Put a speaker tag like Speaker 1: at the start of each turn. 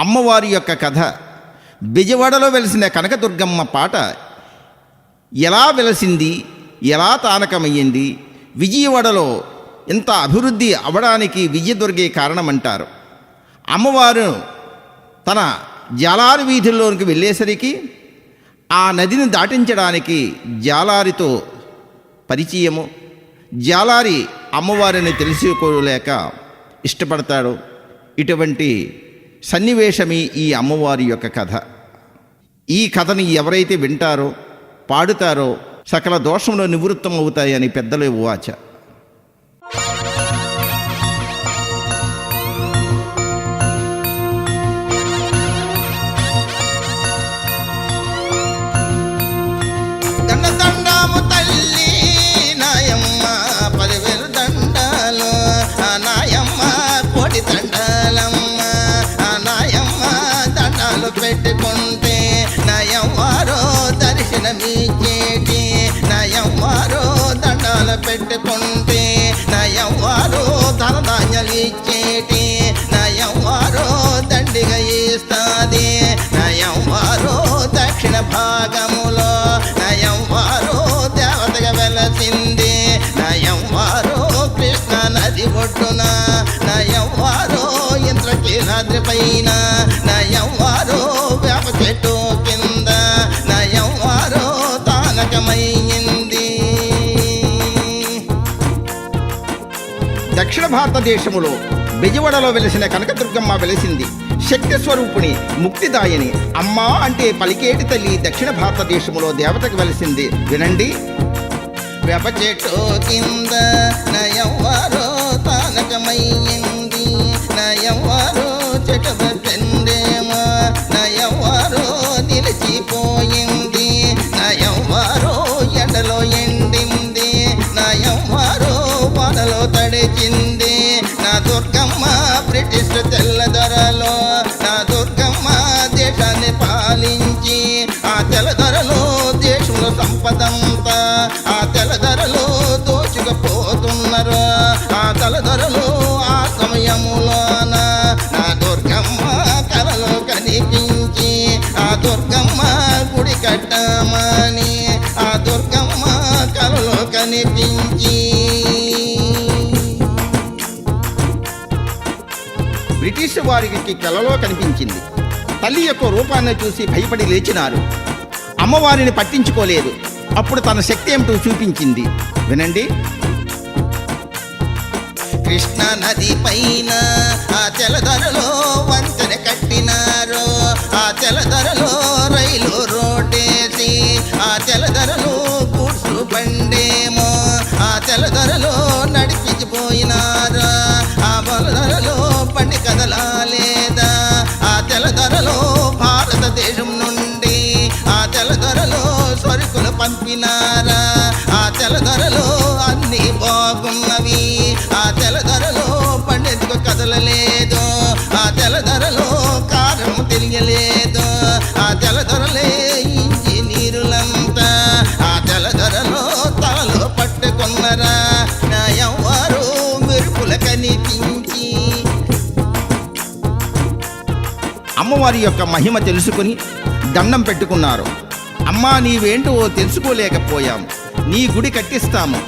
Speaker 1: అమ్మవారి యొక్క కథ. బెజవాడలో వెలిసిన కనకదుర్గమ్మ పాట ఎలా వెలసింది, ఎలా తానకమయ్యింది, విజయవాడలో ఇంత అభివృద్ధి అవ్వడానికి విజయదుర్గే కారణమంటారు. అమ్మవారు తన జాలారి వీధుల్లోనికి వెళ్ళేసరికి ఆ నదిని దాటించడానికి జాలారితో పరిచయము. జాలారి అమ్మవారిని తెలుసుకోలేక ఇష్టపడతాడు. ఇటువంటి సన్నివేశమే ఈ అమ్మవారి యొక్క కథ. ఈ కథని ఎవరైతే వింటారో, పాడుతారో సకల దోషంలో నివృత్తం అవుతాయని పెద్దలు వాచ.
Speaker 2: దండము తల్లి నాయమ్మ 10,000 దండాలు, నాయమ్మ కోటి దండాలమ్మ. నాయమ్మ దండాలు పెట్టుకుంటే నయమ్మారో దర్శనమిచ్చేటి, నయమ్మారో దండాలు పెట్టుకుంటే నయమ్మారో ధనధాన్యాలు ఇచ్చేటి, నయమ్మారో దండిగా ఇస్తాది, నయమ్మారో దక్షిణ భాగములో నయమ్మారో దేవతగా వెలసింది, నయమ్మారో కృష్ణ నది ఒడ్డున, నయమ్మారో ఇంద్రకీలాద్రి పైన, నయమ్మారో వేప చెట్టు కింద, నయమ్మారో తానకమయ్యింది.
Speaker 1: దక్షిణ భారతదేశములో బెజవాడలో వెలిసిన కనకదుర్గమ్మ వెలిసింది. శక్తి స్వరూపిణి, ముక్తిదాయని. అమ్మా అంటే పలికేటి తల్లి దక్షిణ భారతదేశములో దేవతకు వెలిసింది. వినండి.
Speaker 2: వేప చెట్టు కింద నయమ్మారో తానకమయ్యింది, నయమ్మారో చెట్టు పెట్టేమో నయమ్మారో నిలిచిపోయింది, నయమ్మారో ఎండలో ఎండింది, నయమ్మారో వానలో తడిచింది. నా దుర్గమ్మ బ్రిటిష్ తెల్లదొరలో, నా దుర్గమ్మ దేశాన్ని పాలించి, ఆ తెల్లదొరలో దేశంలో సంపదంతా ఆ తెల్లదొరలో దోచుకుపోతున్నారు. ఆ తెల్లదొరలో ఆ సమయములోన నా దుర్గమ్మ కలలో కనిపించి, ఆ దుర్గమ్మ గుడి కట్టమని ఆ దుర్గమ్మ కలలో కనిపించి.
Speaker 1: బ్రిటిష్ వారికి కలలో కనిపించింది. తల్లి యొక్క రూపాన్ని చూసి భయపడి లేచినారు. అమ్మవారిని పట్టించుకోలేదు. అప్పుడు తన శక్తి ఏమిటో చూపించింది. వినండి.
Speaker 2: కృష్ణ నది పైన ఆ తెల్లదొరలో వంతెన కట్టినారు, ఆ తెల్లదొరలో రైలు రోడ్డేసి, ఆ తెల్లదొరలో గూడ్సు బండేమో ఆ తెల్లదొరలో నడిపించిపోయినారు. ఆ బొలదొరలో బండి కదలాలేదా, ఆ తెల్లదొరలో భారతదేశం నుండి ఆ తెల్లదొరలో సరుకులు పంపినారా. ఆ తెల్లదొరలో అన్ని బాగున్నవి, ఆ తెల్లదొరలో పండెందుకు కదలలేదు, ఆ తెల్లదొరలో కారం తెలియలేదు, ఆ తెల్లదొరలే ఇంజనీరులంతా ఆ తెల్లదొరలో తలలో పట్టుకున్నరా. నయమ్మారో మెరుపుల కనిపించి.
Speaker 1: అమ్మవారి యొక్క మహిమ తెలుసుకుని దండం పెట్టుకున్నారు. అమ్మా, నీవేంటో తెలుసుకోలేకపోయాము, నీ గుడి కట్టిస్తాము,